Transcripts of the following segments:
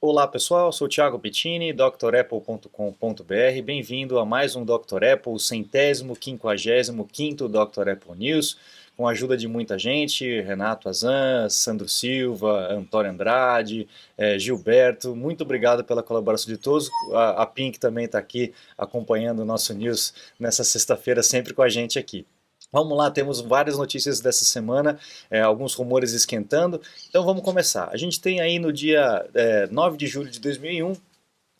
Olá pessoal, sou o Thiago Pittini, drapple.com.br. Bem-vindo a mais um Dr. Apple, centésimo, quinquagésimo quinto Dr. Apple News, com a ajuda de muita gente, Renato Azan, Sandro Silva, Antônio Andrade, Gilberto. Muito obrigado pela colaboração de todos. A Pink também está aqui acompanhando o nosso news nessa sexta-feira, sempre com a gente aqui. Vamos lá, temos várias notícias dessa semana, alguns rumores esquentando, então vamos começar. A gente tem aí no dia 9 de julho de 2001,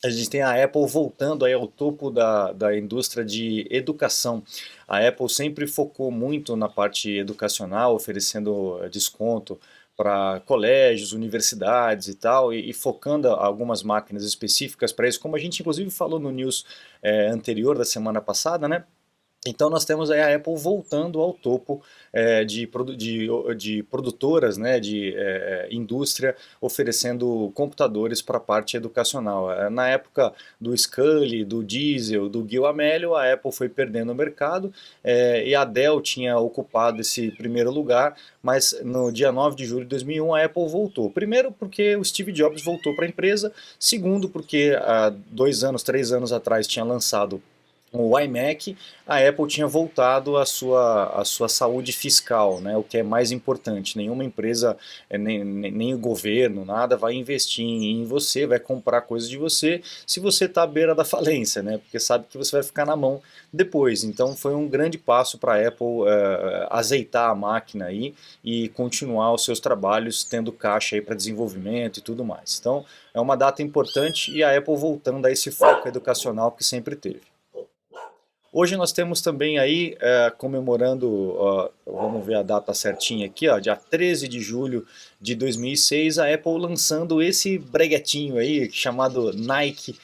a gente tem a Apple voltando aí ao topo da indústria de educação. A Apple sempre focou muito na parte educacional, oferecendo desconto para colégios, universidades e tal, e focando algumas máquinas específicas para isso, como a gente inclusive falou no news anterior da semana passada, né? Então nós temos aí a Apple voltando ao topo de produtoras, né, de indústria, oferecendo computadores para a parte educacional. Na época do Scully, do Diesel, do Gil Amelio, a Apple foi perdendo o mercado e a Dell tinha ocupado esse primeiro lugar, mas no dia 9 de julho de 2001 a Apple voltou. Primeiro porque o Steve Jobs voltou para a empresa, segundo porque há 2 anos, 3 anos atrás tinha lançado o iMac, a Apple tinha voltado à sua saúde fiscal, né, o que é mais importante. Nenhuma empresa, nem o governo, nada vai investir em você, vai comprar coisas de você se você está à beira da falência, né, porque sabe que você vai ficar na mão depois. Então foi um grande passo para a Apple azeitar a máquina aí e continuar os seus trabalhos tendo caixa aí para desenvolvimento e tudo mais. Então é uma data importante e a Apple voltando a esse foco educacional que sempre teve. Hoje nós temos também aí, comemorando, vamos ver a data certinha aqui, ó, dia 13 de julho de 2006, a Apple lançando esse breguetinho aí, chamado Nike,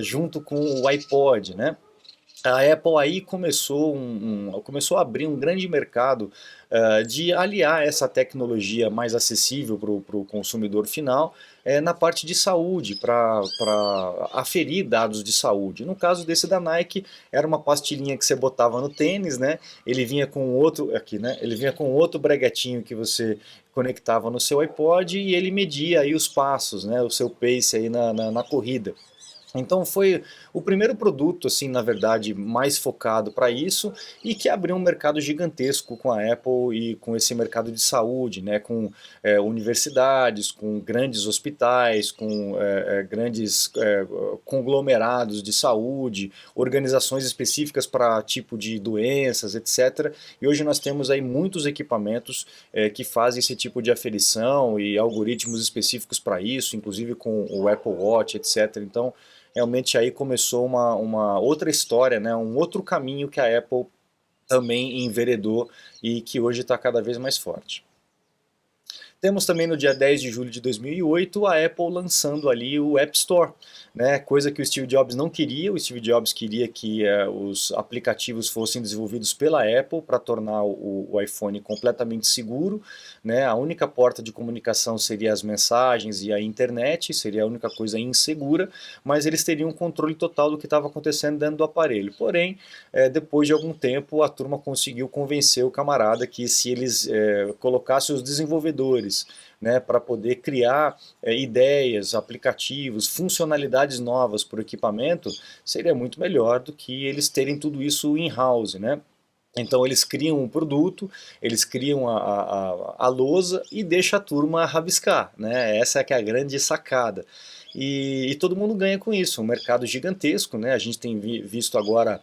junto com o iPod, né? A Apple aí começou a abrir um grande mercado de aliar essa tecnologia mais acessível para o consumidor final na parte de saúde, para aferir dados de saúde. No caso desse da Nike, era uma pastilhinha que você botava no tênis, né? Ele vinha com outro, aqui, né? Ele vinha com outro breguetinho que você conectava no seu iPod e ele media aí os passos, né? O seu pace aí na corrida. Então foi o primeiro produto, assim, na verdade, mais focado para isso e que abriu um mercado gigantesco com a Apple e com esse mercado de saúde, né, com universidades, com grandes hospitais, com grandes conglomerados de saúde, organizações específicas para tipo de doenças, etc. E hoje nós temos aí muitos equipamentos que fazem esse tipo de aferição e algoritmos específicos para isso, inclusive com o Apple Watch, etc. Então realmente aí começou uma outra história, né, um outro caminho que a Apple também enveredou e que hoje está cada vez mais forte. Temos também no dia 10 de julho de 2008 a Apple lançando ali o App Store, né, coisa que o Steve Jobs não queria. O Steve Jobs queria que os aplicativos fossem desenvolvidos pela Apple para tornar o iPhone completamente seguro, né. A única porta de comunicação seria as mensagens e a internet, seria a única coisa insegura, mas eles teriam um controle total do que estava acontecendo dentro do aparelho. Porém, depois de algum tempo, a turma conseguiu convencer o camarada que se eles colocassem os desenvolvedores, né, para poder criar ideias, aplicativos, funcionalidades novas para o equipamento, seria muito melhor do que eles terem tudo isso in-house, né? Então eles criam um produto, eles criam a lousa e deixa a turma rabiscar, né? Essa é que é a grande sacada. E todo mundo ganha com isso, um mercado gigantesco, né? A gente tem visto agora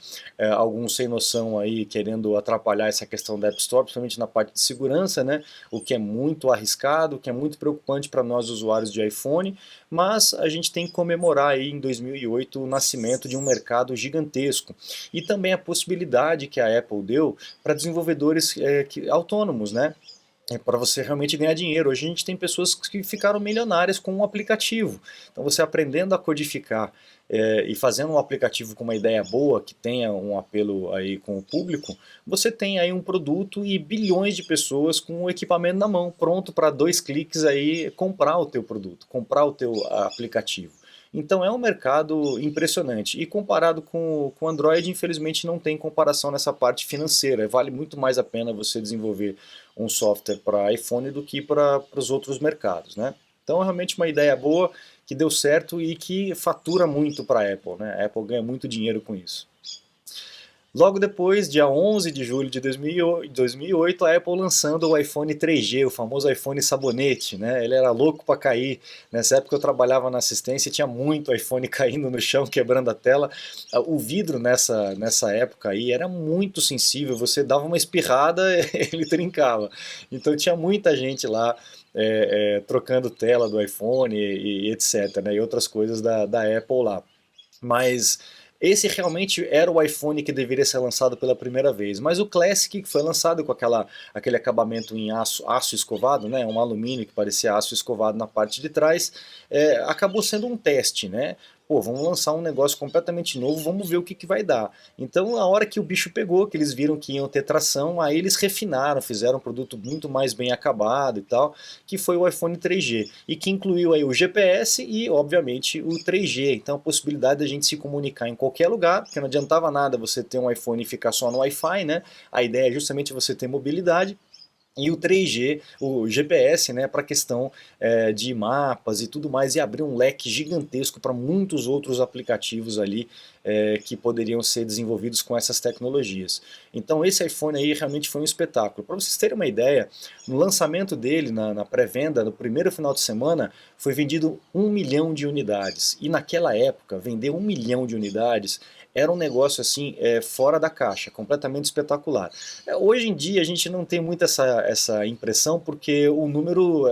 alguns sem noção aí querendo atrapalhar essa questão da App Store, principalmente na parte de segurança, né? O que é muito arriscado, o que é muito preocupante para nós usuários de iPhone, mas a gente tem que comemorar aí em 2008 o nascimento de um mercado gigantesco e também a possibilidade que a Apple deu para desenvolvedores autônomos, né? Para você realmente ganhar dinheiro. Hoje a gente tem pessoas que ficaram milionárias com um aplicativo. Então você aprendendo a codificar e fazendo um aplicativo com uma ideia boa, que tenha um apelo aí com o público, você tem aí um produto e bilhões de pessoas com o equipamento na mão, pronto para 2 cliques aí comprar o teu produto, comprar o teu aplicativo. Então é um mercado impressionante. E comparado com o Android, infelizmente não tem comparação nessa parte financeira. Vale muito mais a pena você desenvolver um software para iPhone do que para os outros mercados, né? Então é realmente uma ideia boa que deu certo e que fatura muito para a Apple, né? A Apple ganha muito dinheiro com isso. Logo depois, dia 11 de julho de 2008, a Apple lançando o iPhone 3G, o famoso iPhone sabonete, né? Ele era louco para cair. Nessa época eu trabalhava na assistência e tinha muito iPhone caindo no chão, quebrando a tela. O vidro nessa época aí era muito sensível, você dava uma espirrada, ele trincava. Então tinha muita gente lá trocando tela do iPhone e etc, né? E outras coisas da Apple lá. Mas esse realmente era o iPhone que deveria ser lançado pela primeira vez. Mas o Classic, que foi lançado com aquele acabamento em aço escovado, né, um alumínio que parecia aço escovado na parte de trás, acabou sendo um teste, né? Pô, vamos lançar um negócio completamente novo, vamos ver o que vai dar. Então, a hora que o bicho pegou, que eles viram que iam ter tração, aí eles refinaram, fizeram um produto muito mais bem acabado e tal, que foi o iPhone 3G, e que incluiu aí o GPS e, obviamente, o 3G. Então, a possibilidade da gente se comunicar em qualquer lugar, porque não adiantava nada você ter um iPhone e ficar só no Wi-Fi, né? A ideia é justamente você ter mobilidade. E o 3G, o GPS, né, para a questão de mapas e tudo mais, e abrir um leque gigantesco para muitos outros aplicativos ali que poderiam ser desenvolvidos com essas tecnologias. Então esse iPhone aí realmente foi um espetáculo. Para vocês terem uma ideia, no lançamento dele, na pré-venda, no primeiro final de semana, foi vendido 1 milhão de unidades. E naquela época, vender 1 milhão de unidades era um negócio assim fora da caixa, completamente espetacular. Hoje em dia a gente não tem muito essa impressão porque o número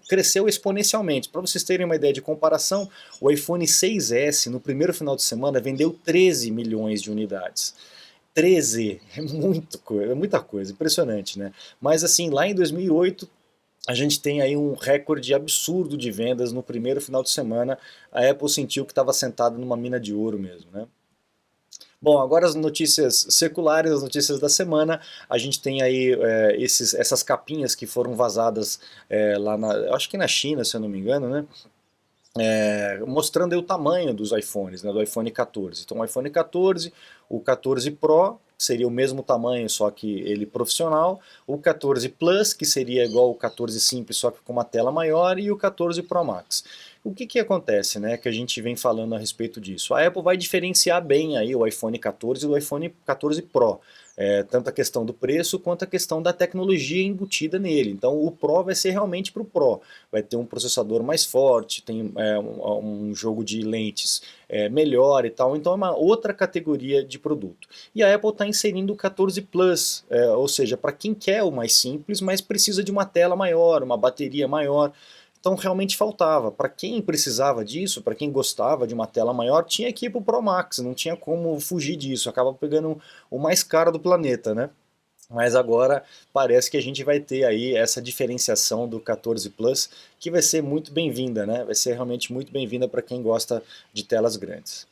cresceu exponencialmente. Para vocês terem uma ideia de comparação, o iPhone 6S no primeiro final de semana vendeu 13 milhões de unidades. 13, é muita coisa, impressionante, né? Mas assim, lá em 2008 a gente tem aí um recorde absurdo de vendas no primeiro final de semana. A Apple sentiu que estava sentada numa mina de ouro mesmo, né? Bom, agora as notícias seculares, as notícias da semana. A gente tem aí essas capinhas que foram vazadas lá acho que na China, se eu não me engano, né? Mostrando aí o tamanho dos iPhones, né, do iPhone 14. Então o iPhone 14, o 14 Pro seria o mesmo tamanho, só que ele profissional, o 14 Plus, que seria igual o 14 simples, só que com uma tela maior, e o 14 Pro Max. O que acontece, né, que a gente vem falando a respeito disso? A Apple vai diferenciar bem aí o iPhone 14 do iPhone 14 Pro. Tanto a questão do preço quanto a questão da tecnologia embutida nele. Então o Pro vai ser realmente para o Pro. Vai ter um processador mais forte, tem um jogo de lentes melhor e tal. Então é uma outra categoria de produto. E a Apple está inserindo o 14 Plus, ou seja, para quem quer o mais simples, mas precisa de uma tela maior, uma bateria maior. Então realmente faltava. Para quem precisava disso, para quem gostava de uma tela maior, tinha que ir para o Pro Max, não tinha como fugir disso, acaba pegando o mais caro do planeta, né? Mas agora parece que a gente vai ter aí essa diferenciação do 14 Plus, que vai ser muito bem-vinda, né? Vai ser realmente muito bem-vinda para quem gosta de telas grandes.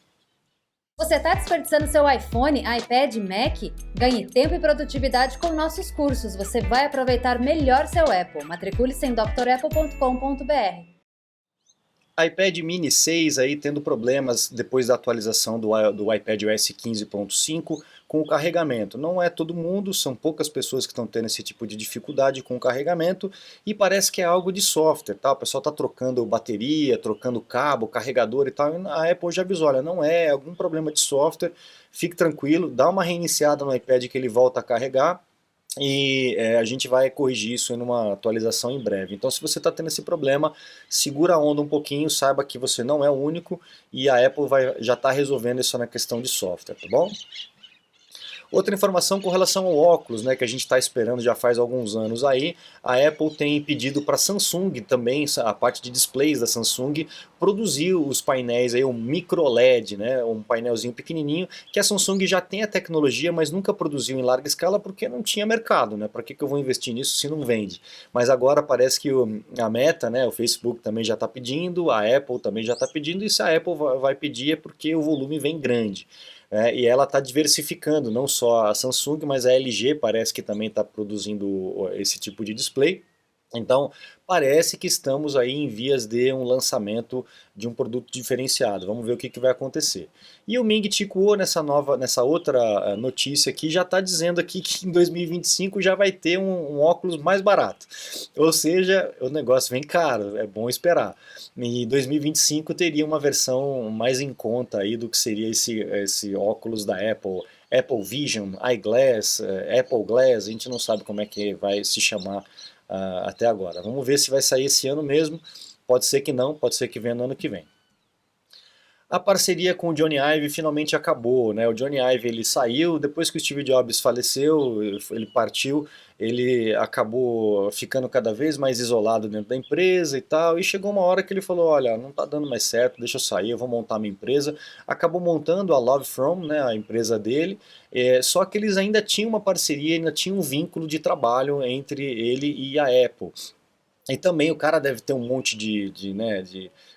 Você está desperdiçando seu iPhone, iPad, Mac? Ganhe tempo e produtividade com nossos cursos. Você vai aproveitar melhor seu Apple. Matricule-se em drapple.com.br. iPad mini 6 aí tendo problemas depois da atualização do iPadOS 15.5 com o carregamento. Não é todo mundo, são poucas pessoas que estão tendo esse tipo de dificuldade com o carregamento e parece que é algo de software, tá? O pessoal está trocando bateria, trocando cabo, carregador e tal, e a Apple já avisou, olha, não é algum problema de software, fique tranquilo, dá uma reiniciada no iPad que ele volta a carregar, e a gente vai corrigir isso em uma atualização em breve. Então se você está tendo esse problema, segura a onda um pouquinho, saiba que você não é o único e a Apple já está resolvendo isso na questão de software, tá bom? Outra informação com relação ao óculos, né, que a gente está esperando já faz alguns anos aí, a Apple tem pedido para a Samsung também, a parte de displays da Samsung, produzir os painéis aí, um micro LED, né, um painelzinho pequenininho, que a Samsung já tem a tecnologia, mas nunca produziu em larga escala porque não tinha mercado, né, para que eu vou investir nisso se não vende? Mas agora parece que a Meta, né, o Facebook também já está pedindo, a Apple também já está pedindo, e se a Apple vai pedir é porque o volume vem grande. E ela está diversificando, não só a Samsung, mas a LG parece que também está produzindo esse tipo de display. Então, parece que estamos aí em vias de um lançamento de um produto diferenciado. Vamos ver o que vai acontecer. E o Ming Chi Kuo, nessa outra notícia aqui, já está dizendo aqui que em 2025 já vai ter um óculos mais barato. Ou seja, o negócio vem caro, é bom esperar. Em 2025 teria uma versão mais em conta aí do que seria esse óculos da Apple. Apple Vision, iGlass, Apple Glass, a gente não sabe como é que vai se chamar até agora. Vamos ver se vai sair esse ano mesmo. Pode ser que não, pode ser que venha no ano que vem. A parceria com o Johnny Ive finalmente acabou, né? O Johnny Ive ele saiu depois que o Steve Jobs faleceu, ele partiu, ele acabou ficando cada vez mais isolado dentro da empresa e tal, e chegou uma hora que ele falou, olha, não tá dando mais certo, deixa eu sair, eu vou montar minha empresa. Acabou montando a Love From, né, a empresa dele, só que eles ainda tinham uma parceria, ainda tinham um vínculo de trabalho entre ele e a Apple. E também o cara deve ter um monte de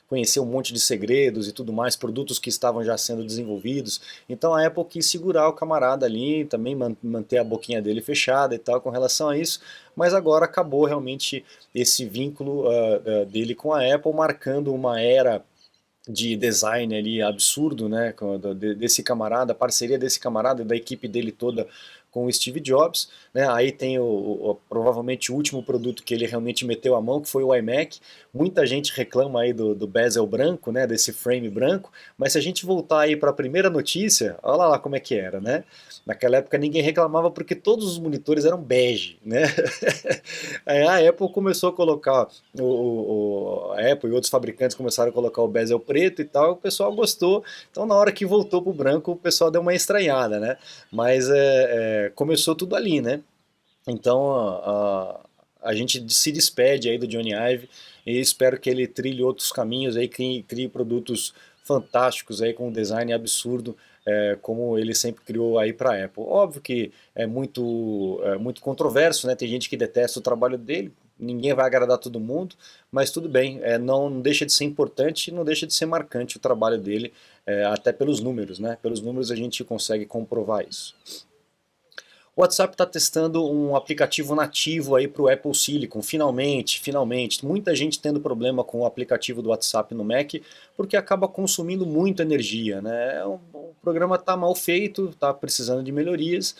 conhecer um monte de segredos e tudo mais, produtos que estavam já sendo desenvolvidos. Então a Apple quis segurar o camarada ali, também manter a boquinha dele fechada e tal com relação a isso, mas agora acabou realmente esse vínculo dele com a Apple, marcando uma era de design ali absurdo, né, desse camarada, a parceria desse camarada, da equipe dele toda com o Steve Jobs, né? Aí tem provavelmente o último produto que ele realmente meteu a mão, que foi o iMac. Muita gente reclama aí do bezel branco, né, desse frame branco, mas se a gente voltar aí para a primeira notícia, olha lá como é que era, né? Naquela época ninguém reclamava porque todos os monitores eram bege, né? Aí a Apple começou a colocar, a Apple e outros fabricantes começaram a colocar o bezel preto e tal, e o pessoal gostou. Então na hora que voltou pro branco, o pessoal deu uma estranhada, né? Mas começou tudo ali, né? Então a gente se despede aí do Johnny Ive e espero que ele trilhe outros caminhos aí, crie produtos fantásticos aí com um design absurdo, como ele sempre criou aí para a Apple. Óbvio que muito controverso, né? Tem gente que detesta o trabalho dele, ninguém vai agradar todo mundo, mas tudo bem, não deixa de ser importante, não deixa de ser marcante o trabalho dele, até pelos números, né? Pelos números a gente consegue comprovar isso. O WhatsApp está testando um aplicativo nativo aí para o Apple Silicon, finalmente. Muita gente tendo problema com o aplicativo do WhatsApp no Mac, porque acaba consumindo muita energia, né? O programa está mal feito, está precisando de melhorias,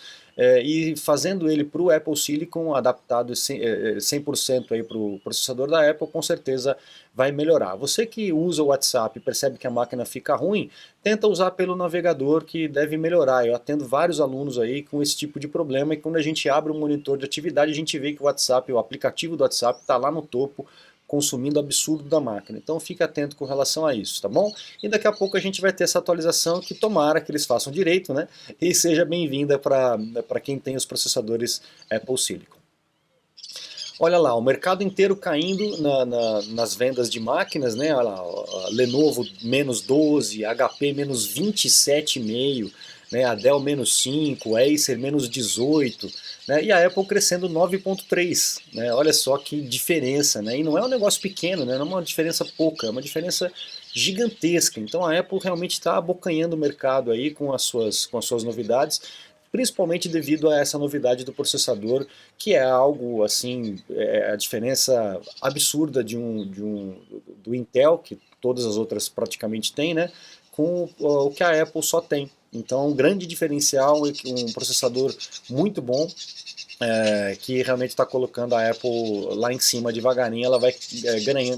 e fazendo ele para o Apple Silicon, adaptado 100% aí para o processador da Apple, com certeza vai melhorar. Você que usa o WhatsApp e percebe que a máquina fica ruim, tenta usar pelo navegador que deve melhorar. Eu atendo vários alunos aí com esse tipo de problema, e quando a gente abre um monitor de atividade, a gente vê que o WhatsApp, o aplicativo do WhatsApp está lá no topo, consumindo absurdo da máquina. Então fique atento com relação a isso, tá bom? E daqui a pouco a gente vai ter essa atualização, que tomara que eles façam direito, né? E seja bem-vinda para quem tem os processadores Apple Silicon. Olha lá, o mercado inteiro caindo nas vendas de máquinas, né? Olha lá, Lenovo menos 12, HP menos 27,5, né? A Dell menos 5, Acer menos 18, né? E a Apple crescendo 9,3, né? Olha só que diferença, né? E não é um negócio pequeno, né? Não é uma diferença pouca, é uma diferença gigantesca. Então a Apple realmente está abocanhando o mercado aí com as suas novidades, principalmente devido a essa novidade do processador, que é algo assim, a diferença absurda do Intel, que todas as outras praticamente têm, né, com o que a Apple só tem. Então, um grande diferencial, um processador muito bom, que realmente está colocando a Apple lá em cima devagarinho, ela vai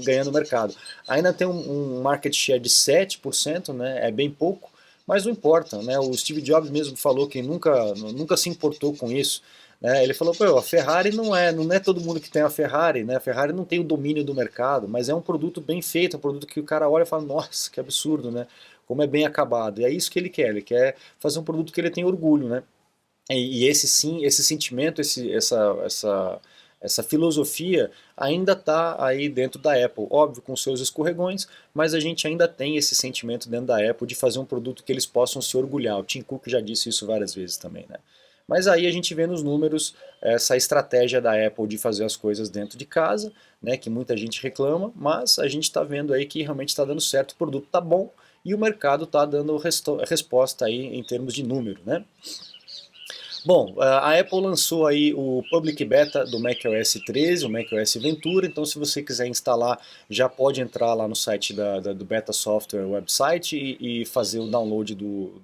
ganhando mercado. Ainda tem um market share de 7%, né, é bem pouco, mas não importa, né? O Steve Jobs mesmo falou que nunca se importou com isso, né? Ele falou, pô, a Ferrari não é todo mundo que tem a Ferrari, né? A Ferrari não tem o domínio do mercado, mas é um produto bem feito, um produto que o cara olha e fala, nossa, que absurdo, né? Como é bem acabado. E é isso que ele quer fazer um produto que ele tem orgulho, né? E esse sim, esse sentimento, essa filosofia ainda está aí dentro da Apple, óbvio com seus escorregões, mas a gente ainda tem esse sentimento dentro da Apple de fazer um produto que eles possam se orgulhar. O Tim Cook já disse isso várias vezes também, né? Mas aí a gente vê nos números essa estratégia da Apple de fazer as coisas dentro de casa, né, que muita gente reclama, mas a gente está vendo aí que realmente está dando certo, o produto está bom e o mercado está dando resposta aí em termos de número, né? Bom, a Apple lançou aí o Public Beta do macOS 13, o macOS Ventura, então se você quiser instalar, já pode entrar lá no site do Beta Software website e fazer o download do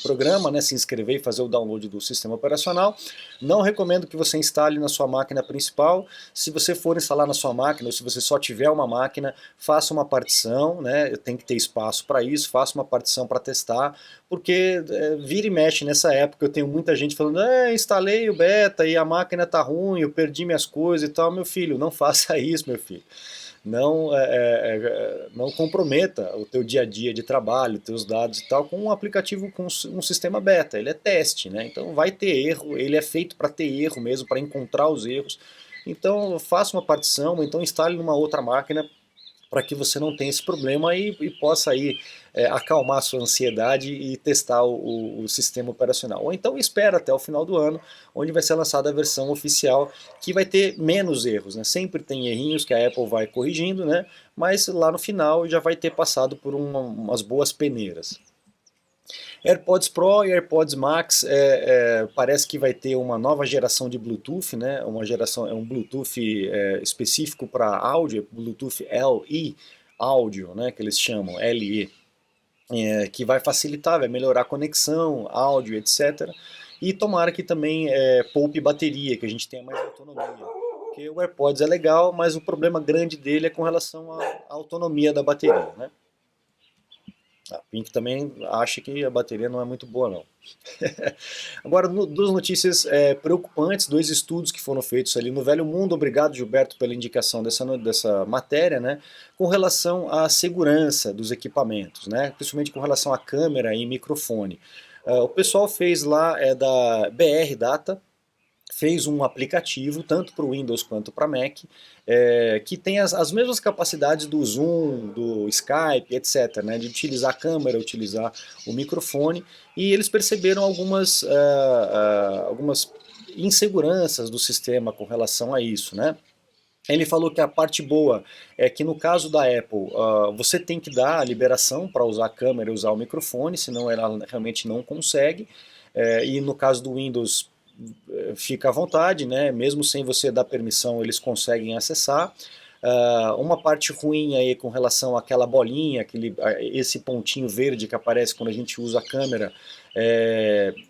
programa, né, se inscrever e fazer o download do sistema operacional. Não recomendo que você instale na sua máquina principal. Se você for instalar na sua máquina, ou se você só tiver uma máquina, faça uma partição, né, tem que ter espaço para isso, faça uma partição para testar, porque vira e mexe nessa época, eu tenho muita gente falando, instalei o beta e a máquina tá ruim, eu perdi minhas coisas e tal. Meu filho, não faça isso, meu filho. Não, não comprometa o teu dia a dia de trabalho, teus dados e tal, com um aplicativo com um sistema beta. Ele é teste, né? Então vai ter erro, ele é feito para ter erro mesmo, para encontrar os erros. Então faça uma partição, ou então instale numa outra máquina para que você não tenha esse problema e possa aí acalmar a sua ansiedade e testar o sistema operacional. Ou então espera até o final do ano, onde vai ser lançada a versão oficial, que vai ter menos erros, né? Sempre tem errinhos que a Apple vai corrigindo, né? Mas lá no final já vai ter passado por umas boas peneiras. AirPods Pro e AirPods Max parece que vai ter uma nova geração de Bluetooth, né? É um Bluetooth específico para áudio, Bluetooth LE áudio, né? Que eles chamam LE, que vai facilitar, vai melhorar a conexão, áudio, etc. E tomara que também poupe bateria, que a gente tenha mais autonomia. Porque o AirPods é legal, mas o problema grande dele é com relação à autonomia da bateria, né? A Pink também acha que a bateria não é muito boa, não. Agora, duas notícias preocupantes, dois estudos que foram feitos ali no Velho Mundo. Obrigado, Gilberto, pela indicação dessa matéria, né? Com relação à segurança dos equipamentos, né? Principalmente com relação à câmera e microfone. O pessoal fez lá, da BR Data, fez um aplicativo, tanto para o Windows quanto para Mac, que tem as mesmas capacidades do Zoom, do Skype, etc., né, de utilizar a câmera, utilizar o microfone, e eles perceberam algumas inseguranças do sistema com relação a isso, né? Ele falou que a parte boa é que no caso da Apple, você tem que dar a liberação para usar a câmera e usar o microfone, senão ela realmente não consegue, e no caso do Windows fica à vontade, né? Mesmo sem você dar permissão, eles conseguem acessar. Uma parte ruim aí com relação àquela bolinha, esse pontinho verde que aparece quando a gente usa a câmera,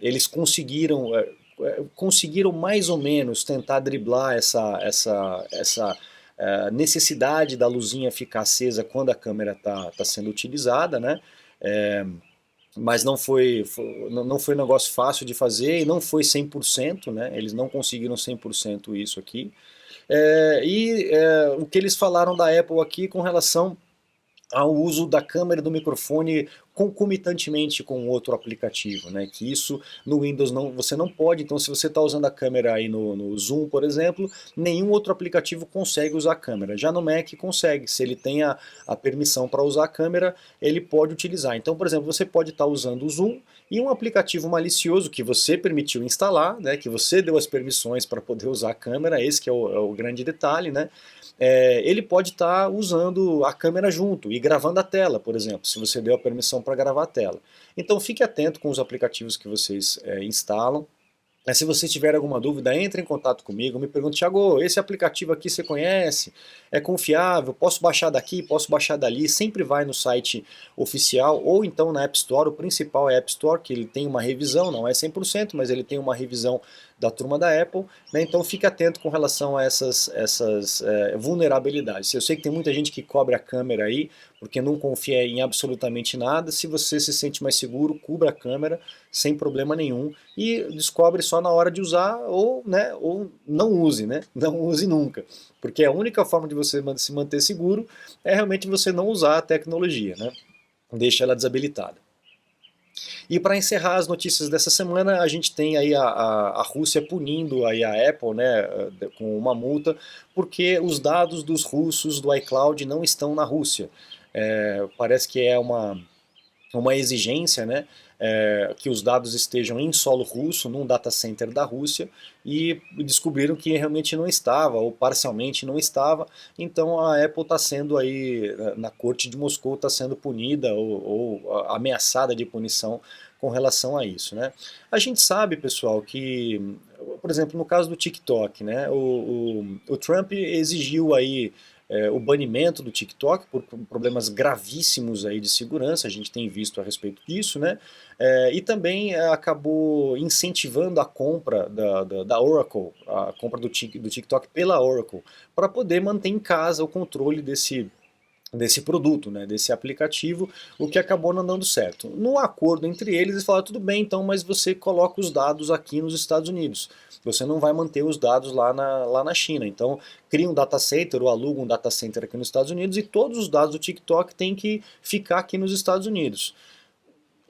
eles conseguiram mais ou menos tentar driblar essa necessidade da luzinha ficar acesa quando a câmera está sendo utilizada, né? Mas não foi um negócio fácil de fazer e não foi 100%, né? Eles não conseguiram 100% isso aqui. O que eles falaram da Apple aqui com relação ao uso da câmera e do microfone concomitantemente com outro aplicativo, né? Que isso no Windows você não pode, então se você está usando a câmera aí no Zoom, por exemplo, nenhum outro aplicativo consegue usar a câmera. Já no Mac consegue, se ele tem a permissão para usar a câmera, ele pode utilizar. Então, por exemplo, você pode estar usando o Zoom e um aplicativo malicioso que você permitiu instalar, né? Que você deu as permissões para poder usar a câmera, esse que é o grande detalhe, né? Ele pode estar usando a câmera junto e gravando a tela, por exemplo, se você deu a permissão para gravar a tela. Então fique atento com os aplicativos que vocês instalam. Se você tiver alguma dúvida, entre em contato comigo, me pergunte, Thiago, esse aplicativo aqui você conhece? É confiável? Posso baixar daqui? Posso baixar dali? Sempre vai no site oficial ou então na App Store. O principal é a App Store, que ele tem uma revisão, não é 100%, mas ele tem uma revisão da turma da Apple, né? Então fique atento com relação a essas vulnerabilidades. Eu sei que tem muita gente que cobre a câmera aí, porque não confia em absolutamente nada. Se você se sente mais seguro, cubra a câmera sem problema nenhum e descobre só na hora de usar ou não use, né? Não use nunca, porque a única forma de você se manter seguro é realmente você não usar a tecnologia, né? Deixa ela desabilitada. E para encerrar as notícias dessa semana, a gente tem aí a Rússia punindo aí a Apple, né, com uma multa, porque os dados dos russos do iCloud não estão na Rússia. Parece que é uma exigência, né, que os dados estejam em solo russo, num data center da Rússia, e descobriram que realmente não estava, ou parcialmente não estava. Então a Apple está sendo aí, na corte de Moscou, está sendo punida ou ameaçada de punição com relação a isso, né? A gente sabe, pessoal, que, por exemplo, no caso do TikTok, né, o Trump exigiu aí o banimento do TikTok por problemas gravíssimos aí de segurança, a gente tem visto a respeito disso, né? E também acabou incentivando a compra da Oracle, a compra do TikTok pela Oracle, para poder manter em casa o controle desse produto, né, desse aplicativo, o que acabou não dando certo. No acordo entre eles falaram, tudo bem então, mas você coloca os dados aqui nos Estados Unidos, você não vai manter os dados lá na China, então cria um data center ou aluga um data center aqui nos Estados Unidos e todos os dados do TikTok têm que ficar aqui nos Estados Unidos.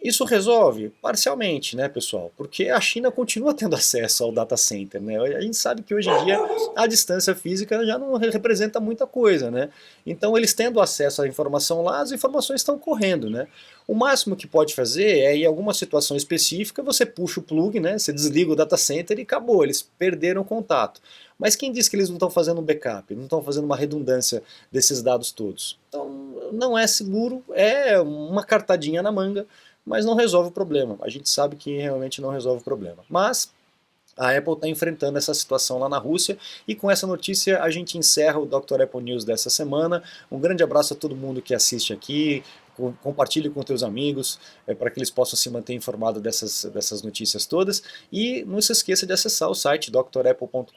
Isso resolve? Parcialmente, né, pessoal? Porque a China continua tendo acesso ao data center, né? A gente sabe que hoje em dia a distância física já não representa muita coisa, né? Então eles tendo acesso à informação lá, as informações estão correndo, né? O máximo que pode fazer é, em alguma situação específica, você puxa o plug, né? Você desliga o data center e acabou, eles perderam o contato. Mas quem diz que eles não estão fazendo um backup, não estão fazendo uma redundância desses dados todos? Então não é seguro, é uma cartadinha na manga, mas não resolve o problema. A gente sabe que realmente não resolve o problema. Mas a Apple está enfrentando essa situação lá na Rússia e com essa notícia a gente encerra o Dr. Apple News dessa semana. Um grande abraço a todo mundo que assiste aqui. Compartilhe com teus amigos para que eles possam se manter informados dessas notícias todas. E não se esqueça de acessar o site drapple.com.br,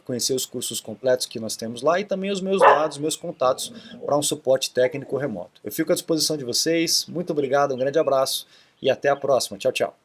conhecer os cursos completos que nós temos lá e também os meus dados, meus contatos para um suporte técnico remoto. Eu fico à disposição de vocês. Muito obrigado, um grande abraço e até a próxima. Tchau, tchau.